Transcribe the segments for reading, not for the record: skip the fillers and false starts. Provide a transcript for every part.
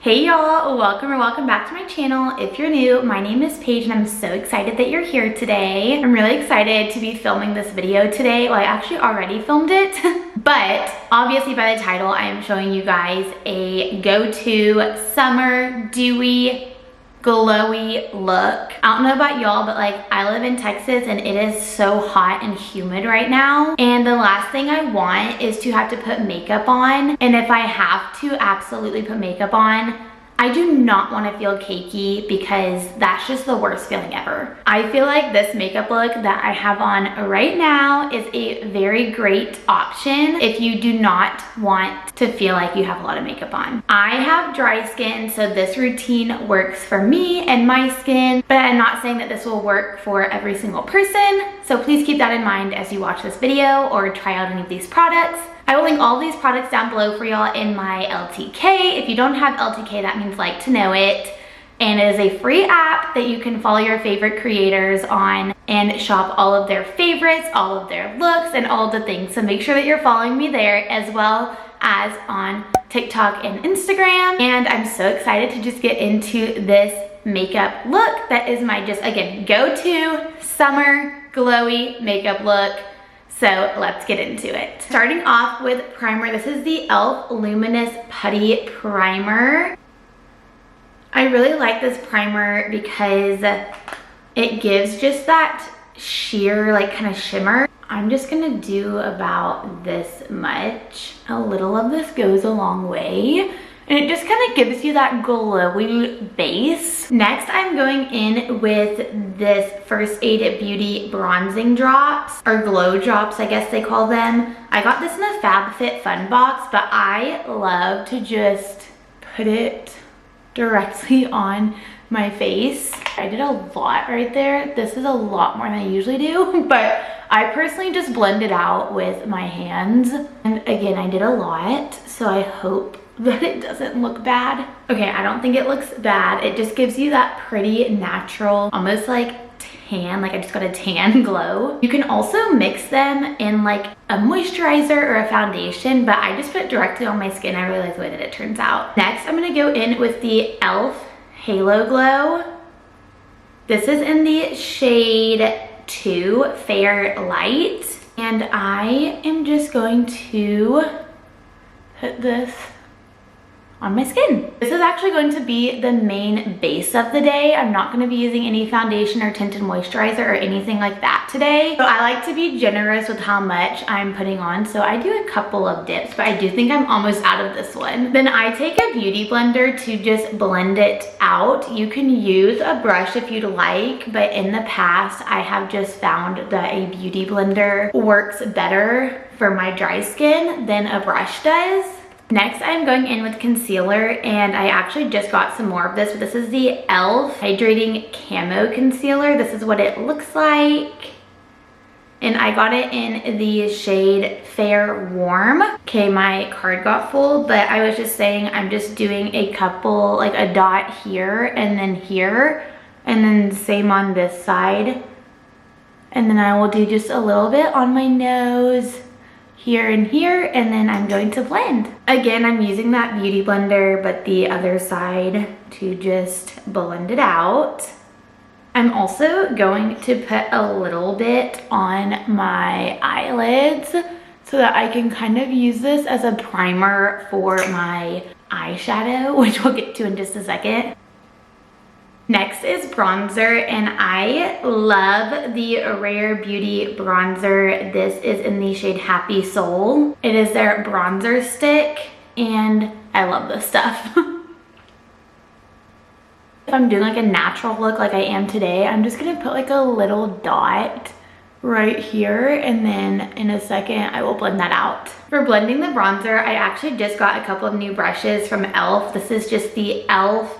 Hey y'all, welcome back to my channel. If you're new, my name is Paige and I'm so excited that you're here today. I'm really excited to be filming this video today. Well, I actually already filmed it, but obviously by the title, I am showing you guys a go-to summer dewy glowy look. I don't know about y'all, but like I live in Texas and it is so hot and humid right now. And the last thing I want is to have to put makeup on. And if I have to absolutely put makeup on, I do not want to feel cakey because that's just the worst feeling ever. I feel like this makeup look that I have on right now is a very great option if you do not want to feel like you have a lot of makeup on. I have dry skin, so this routine works for me and my skin, but I'm not saying that this will work for every single person. So please keep that in mind as you watch this video or try out any of these products. I will link all these products down below for y'all in my LTK. If you don't have LTK, that means like to know it. And it is a free app that you can follow your favorite creators on and shop all of their favorites, all of their looks, and all of the things. So make sure that you're following me there as well as on TikTok and Instagram. And I'm so excited to just get into this makeup look that is my just, again, go-to summer glowy makeup look. So let's get into it. Starting off with primer, this is the e.l.f. Luminous Putty Primer. I really like this primer because it gives just that sheer, like kind of shimmer. I'm just gonna do about this much. A little of this goes a long way. And it just kind of gives you that glowy base. Next, I'm going in with this First Aid Beauty bronzing drops, or glow drops, I guess they call them. I got this in the FabFitFun box, but I love to just put it directly on my face. I did a lot right there. This is a lot more than I usually do, but I personally just blend it out with my hands. And again, I did a lot, so I hope that it doesn't look bad. Okay, I don't think it looks bad. It just gives you that pretty natural, almost like tan, like I just got a tan glow. You can also mix them in like a moisturizer or a foundation, but I just put it directly on my skin. I really like the way that it turns out. Next, I'm gonna go in with the e.l.f. Halo Glow. This is in the shade 2 Fair Light. And I am just going to put this on my skin. This is actually going to be the main base of the day. I'm not going to be using any foundation or tinted moisturizer or anything like that today. So I like to be generous with how much I'm putting on. So I do a couple of dips, but I do think I'm almost out of this one. Then I take a beauty blender to just blend it out. You can use a brush if you'd like, but in the past, I have just found that a beauty blender works better for my dry skin than a brush does. Next, I'm going in with concealer, and I actually just got some more of this, but this is the e.l.f. Hydrating Camo Concealer. This is what it looks like. And I got it in the shade Fair Warm. Okay, my card got full, but I was just saying I'm just doing a couple, like a dot here and then same on this side. And then I will do just a little bit on my nose, here and here, and then I'm going to blend. Again, I'm using that beauty blender, but the other side to just blend it out. I'm also going to put a little bit on my eyelids so that I can kind of use this as a primer for my eyeshadow, which we'll get to in just a second. Next is bronzer, and I love the Rare Beauty bronzer. This is in the shade Happy Soul. It is their bronzer stick, and I love this stuff. If I'm doing like a natural look like I am today, I'm just gonna put like a little dot right here, and then in a second I will blend that out. For blending the bronzer, I actually just got a couple of new brushes from e.l.f. This is just the e.l.f.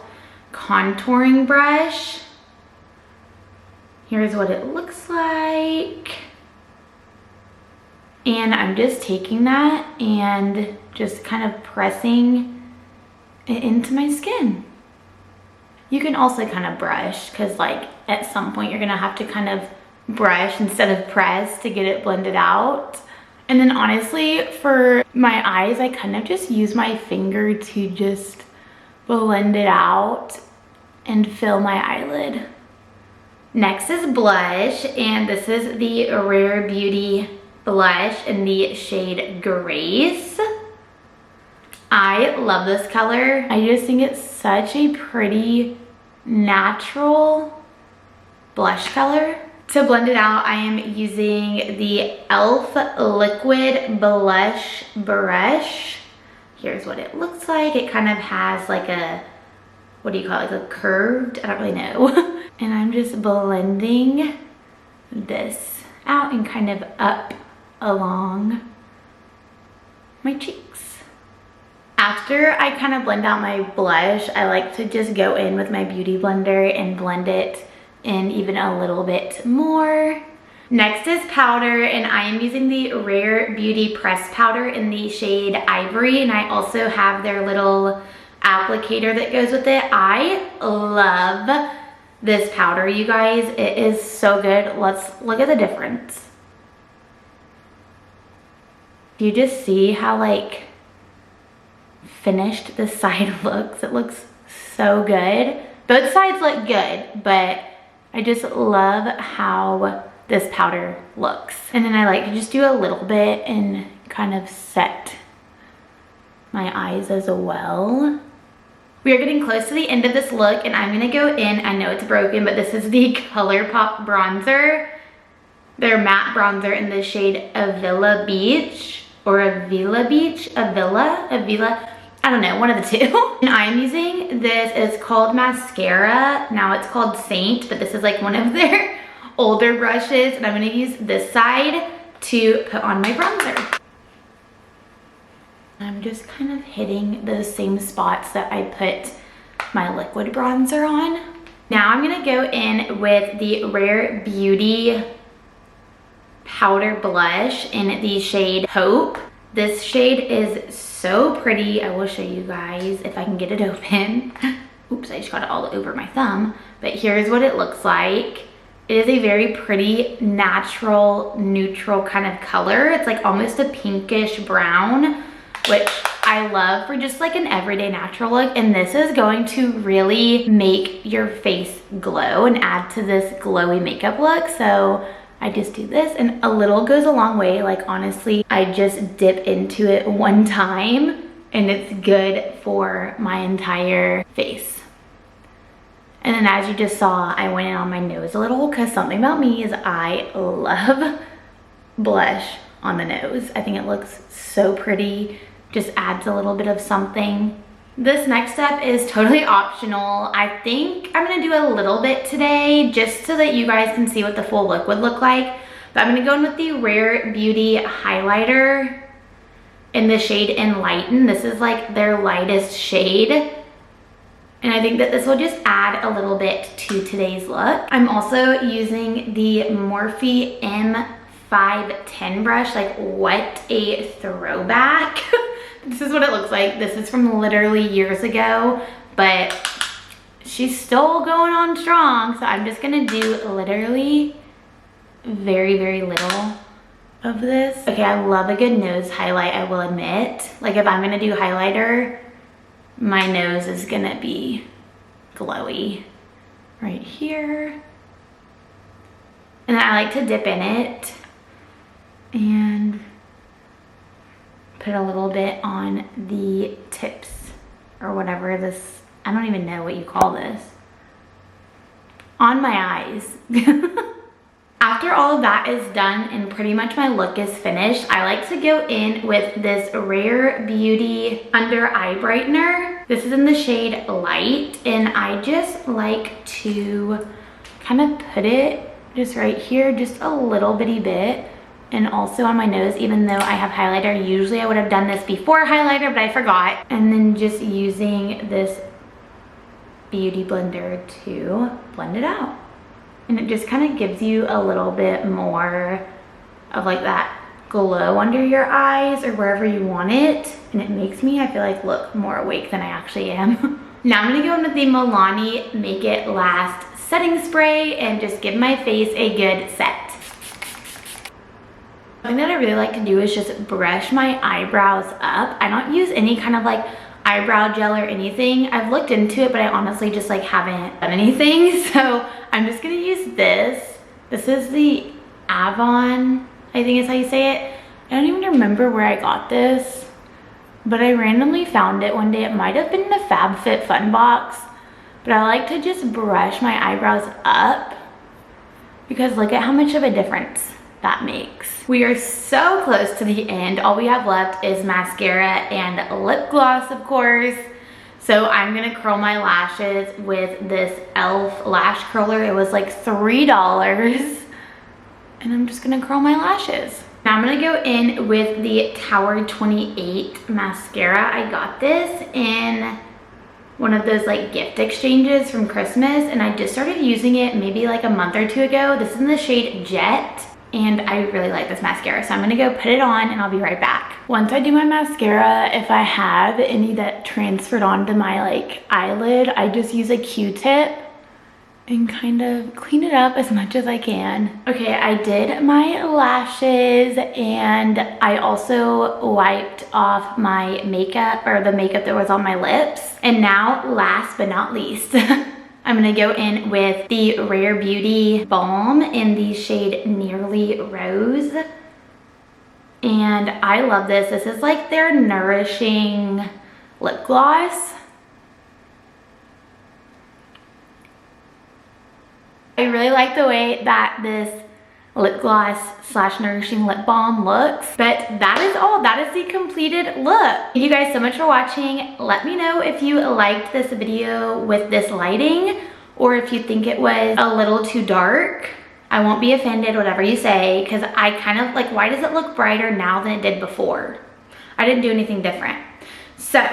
contouring brush. Here's what it looks like. And I'm just taking that and just kind of pressing it into my skin. You can also kind of brush, because like at some point you're gonna have to kind of brush instead of press to get it blended out. And then honestly, for my eyes, I kind of just use my finger to just blend it out and fill my eyelid. Next is blush, and this is the Rare Beauty blush in the shade Grace. I love this color. I just think it's such a pretty natural blush color. To blend it out, I am using the e.l.f. liquid blush brush. Here's what it looks like. It kind of has like a, what do you call it, like a curved, I don't really know. And I'm just blending this out and kind of up along my cheeks. After I kind of blend out my blush, I like to just go in with my beauty blender and blend it in even a little bit more. Next is powder, and I am using the Rare Beauty press powder in the shade Ivory, and I also have their little applicator that goes with it. I love this powder, you guys. It is so good. Let's look at the difference. Do you just see how like finished this side looks? It looks so good. Both sides look good, but I just love how this powder looks. And then I like to just do a little bit and kind of set my eyes as well. We are getting close to the end of this look, and I'm gonna go in, I know it's broken, but this is the ColourPop bronzer. Their matte bronzer in the shade Avila Beach, or Avila Beach, Avila, I don't know, one of the two. And I'm using this, it's called mascara. Now it's called Saint, but this is like one of their older brushes, and I'm gonna use this side to put on my bronzer. I'm just kind of hitting those same spots that I put my liquid bronzer on. Now I'm gonna go in with the Rare Beauty powder blush in the shade Hope. This shade is so pretty. I will show you guys if I can get it open. Oops, I just got it all over my thumb. But here's what it looks like. It is a very pretty, natural, neutral kind of color. It's like almost a pinkish brown, which I love for just like an everyday natural look. And this is going to really make your face glow and add to this glowy makeup look. So I just do this, and a little goes a long way. Like honestly, I just dip into it one time and it's good for my entire face. And then as you just saw, I went in on my nose a little, because something about me is I love blush on the nose. I think it looks so pretty, just adds a little bit of something. This next step is totally optional. I think I'm gonna do a little bit today just so that you guys can see what the full look would look like. But I'm gonna go in with the Rare Beauty highlighter in the shade Enlighten. This is like their lightest shade. And I think that this will just add a little bit to today's look. I'm also using the Morphe M510 brush. Like, what a throwback. This is what it looks like. This is from literally years ago, but she's still going on strong. So I'm just gonna do literally very, very little of this. Okay, I love a good nose highlight, I will admit. Like if I'm gonna do highlighter, my nose is gonna be glowy right here. And then I like to dip in it and put a little bit on the tips or whatever this, I don't even know what you call this, on my eyes. After all of that is done and pretty much my look is finished, I like to go in with this Rare Beauty under eye brightener. This is in the shade Light, and I just like to kind of put it just right here, just a little bitty bit, and also on my nose, even though I have highlighter. Usually I would have done this before highlighter, but I forgot. And then just using this beauty blender to blend it out. And it just kind of gives you a little bit more of like that glow under your eyes or wherever you want it. And it makes me, I feel like, look more awake than I actually am. Now I'm gonna go in with the Milani Make It Last setting spray and just give my face a good set. Something that I really like to do is just brush my eyebrows up. I don't use any kind of like eyebrow gel or anything. I've looked into it, but I honestly just like haven't done anything. So I'm just gonna use this. This is the Avon, I think is how you say it. I don't even remember where I got this, but I randomly found it one day. It might have been in the FabFitFun box, but I like to just brush my eyebrows up because look at how much of a difference that makes. We are so close to the end. All we have left is mascara and lip gloss, of course. So I'm gonna curl my lashes with this e.l.f. lash curler. It was like $3. And I'm just gonna curl my lashes. Now I'm gonna go in with the Tower 28 mascara. I got this in one of those like gift exchanges from Christmas, and I just started using it maybe like a month or two ago. This is in the shade Jet, and I really like this mascara. So I'm gonna go put it on and I'll be right back. Once I do my mascara, if I have any that transferred onto my like eyelid, I just use a Q-tip and kind of clean it up as much as I can. Okay, I did my lashes and I also wiped off my makeup, or the makeup that was on my lips. And now, last but not least, I'm gonna go in with the Rare Beauty Balm in the shade Nearly Rose. And I love this. This is like their nourishing lip gloss. I really like the way that this lip gloss slash nourishing lip balm looks, but that is all. That is the completed look. Thank you guys so much for watching. Let me know if you liked this video with this lighting or if you think it was a little too dark. I won't be offended, whatever you say, because I kind of like, why does it look brighter now than it did before? I didn't do anything different. So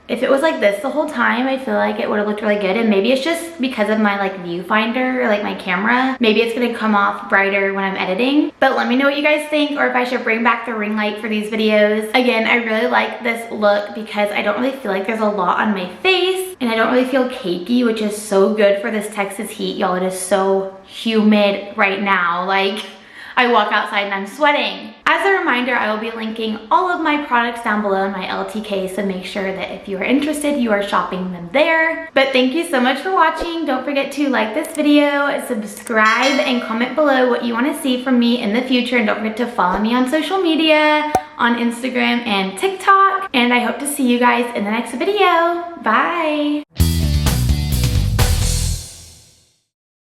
if it was like this the whole time, I feel like it would have looked really good. And maybe it's just because of my like viewfinder or like my camera. Maybe it's gonna come off brighter when I'm editing. But let me know what you guys think, or if I should bring back the ring light for these videos. Again, I really like this look because I don't really feel like there's a lot on my face. And I don't really feel cakey, which is so good for this Texas heat. Y'all, it is so humid right now. Like, I walk outside and I'm sweating. As a reminder, I will be linking all of my products down below in my LTK, so make sure that if you are interested, you are shopping them there. But thank you so much for watching. Don't forget to like this video, subscribe, and comment below what you want to see from me in the future. And don't forget to follow me on social media, on Instagram and TikTok. And I hope to see you guys in the next video. Bye.